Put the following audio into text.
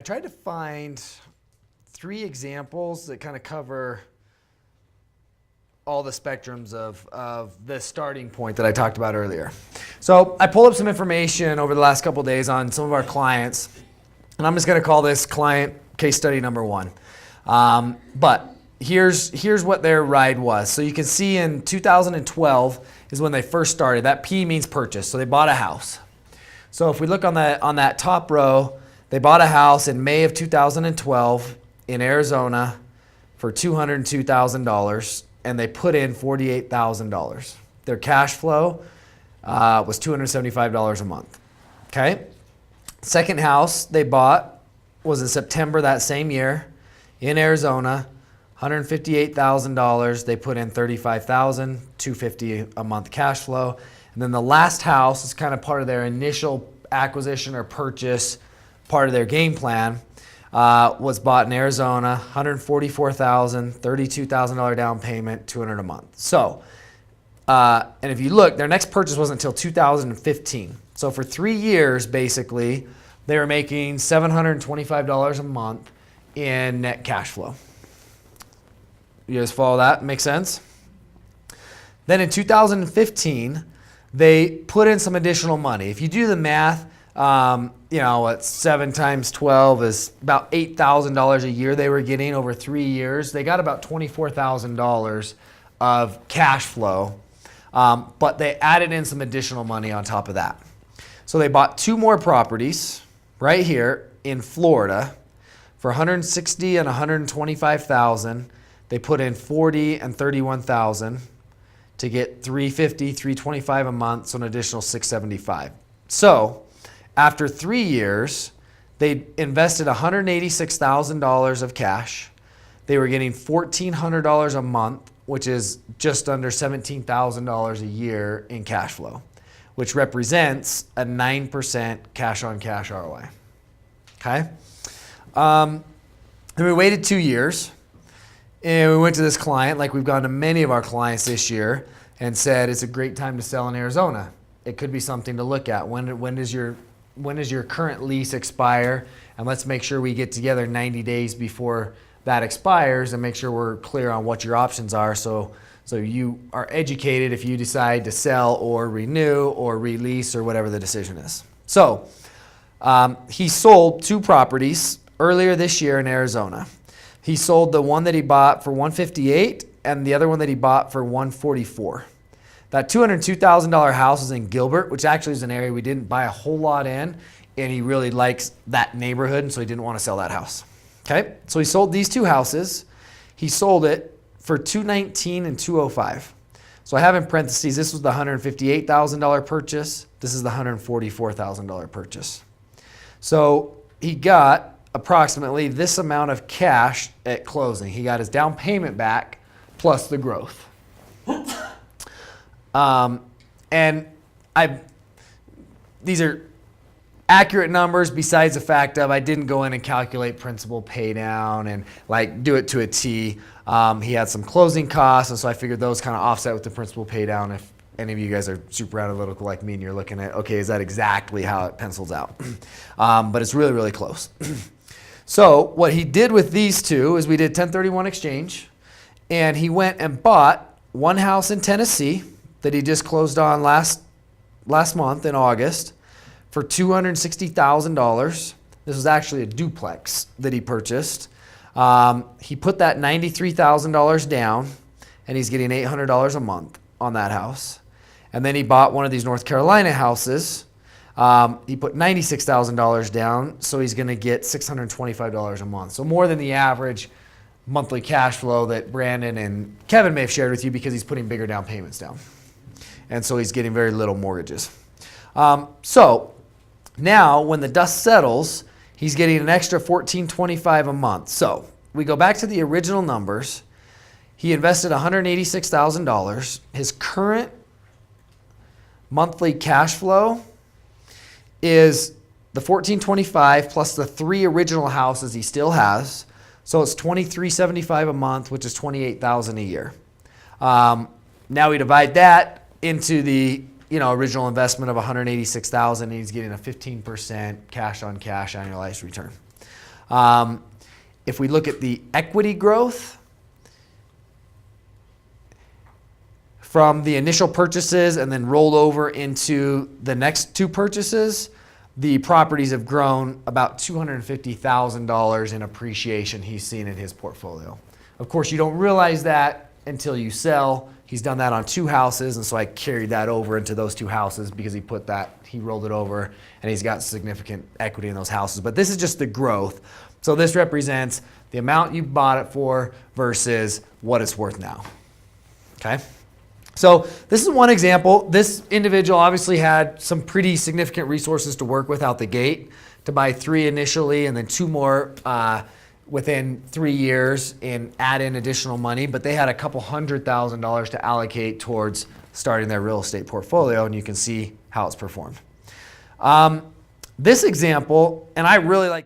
I tried to find 3 examples that kind of cover all the spectrums of the starting point that I talked about earlier. So I pulled up some information over the last couple of days on some of our clients, and I'm just going to call this client case study number 1. But here's what their ride was. So you can see in 2012 is when they first started. That P means purchase. So they bought a house. So if we look on that top row, they bought a house in May of 2012 in Arizona for $202,000, and they put in $48,000. Their cash flow was $275 a month. Okay. Second house they bought was in September that same year in Arizona, $158,000. They put in $35,000, $250 a month cash flow. And then the last house is kind of part of their initial acquisition or purchase, part of their game plan, was bought in Arizona, $144,000, $32,000 down payment, $200 a month. So, and if you look, their next purchase wasn't until 2015. So for 3 years, basically, they were making $725 a month in net cash flow. You guys follow that? Make sense? Then in 2015, they put in some additional money. If you do the math, what 7 times 12 is about $8,000 a year they were getting over 3 years. They got about $24,000 of cash flow, but they added in some additional money on top of that. So they bought 2 more properties right here in Florida for $160,000 and $125,000. They put in $40,000 and $31,000 to get $350,000, $325,000 a month, so an additional $675,000. So after 3 years, they invested $186,000 of cash. They were getting $1,400 a month, which is just under $17,000 a year in cash flow, which represents a 9% cash-on-cash ROI. Okay? Then we waited 2 years, and we went to this client, like we've gone to many of our clients this year, and said it's a great time to sell in Arizona. It could be something to look at. When does your current lease expire? And let's make sure we get together 90 days before that expires and make sure we're clear on what your options are, so you are educated if you decide to sell or renew or release or whatever the decision is. So he sold 2 properties earlier this year in Arizona. He sold the one that he bought for $158,000 and the other one that he bought for $144,000. That $202,000 house is in Gilbert, which actually is an area we didn't buy a whole lot in, and he really likes that neighborhood, and so he didn't want to sell that house. Okay, so he sold these 2 houses. He sold it for $219,000 and $205,000. So I have in parentheses, this was the $158,000 purchase. This is the $144,000 purchase. So he got approximately this amount of cash at closing. He got his down payment back plus the growth. These are accurate numbers besides the fact of I didn't go in and calculate principal pay down and like do it to a T. He had some closing costs, and so I figured those kind of offset with the principal pay down. If any of you guys are super analytical like me and you're looking at, okay, is that exactly how it pencils out? But it's really, really close. So what he did with these 2 is we did 1031 exchange, and he went and bought 1 house in Tennessee that he just closed on last month in August for $260,000. This was actually a duplex that he purchased. He put that $93,000 down, and he's getting $800 a month on that house. And then he bought one of these North Carolina houses. He put $96,000 down, so he's going to get $625 a month. So more than the average monthly cash flow that Brandon and Kevin may have shared with you, because he's putting bigger down payments down. And so he's getting very little mortgages. So now when the dust settles, he's getting an extra $1,425 a month. So we go back to the original numbers. He invested $186,000. His current monthly cash flow is the $1,425 plus the 3 original houses he still has. So it's $2,375 a month, which is $28,000 a year. Now we divide that into the original investment of $186,000, and he's getting a 15% cash on cash annualized return. If we look at the equity growth from the initial purchases and then rolled over into the next two purchases, the properties have grown about $250,000 in appreciation he's seen in his portfolio. Of course, you don't realize that until you sell. He's done that on two houses, and so I carried that over into those two houses because he rolled it over, and he's got significant equity in those houses. But this is just the growth. So this represents the amount you bought it for versus what it's worth now. Okay? So this is one example. This individual obviously had some pretty significant resources to work with out the gate to buy 3 initially and then 2 more within 3 years and add in additional money. But they had a couple $100,000 to allocate towards starting their real estate portfolio, and you can see how it's performed. This example, and I really like